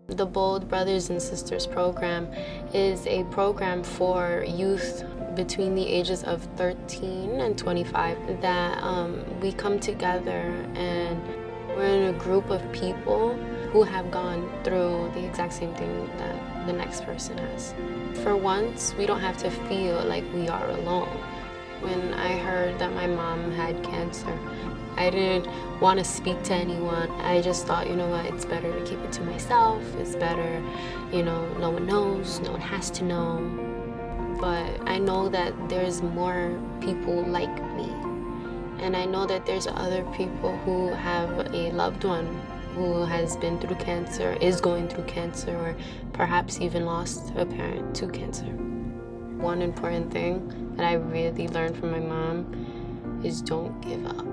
The Bold Brothers and Sisters program is a program for youth between the ages of 13 and 25 that we come together and we're in a group of people who have gone through the exact same thing that the next person has. For once, we don't have to feel like we are alone. When I heard that my mom had cancer, I didn't want to speak to anyone. I just thought, you know what, it's better to keep it to myself. It's better, no one knows, no one has to know. But I know that there's more people like me. And I know that there's other people who have a loved one who has been through cancer, is going through cancer, or perhaps even lost a parent to cancer. One important thing that I really learned from my mom is don't give up.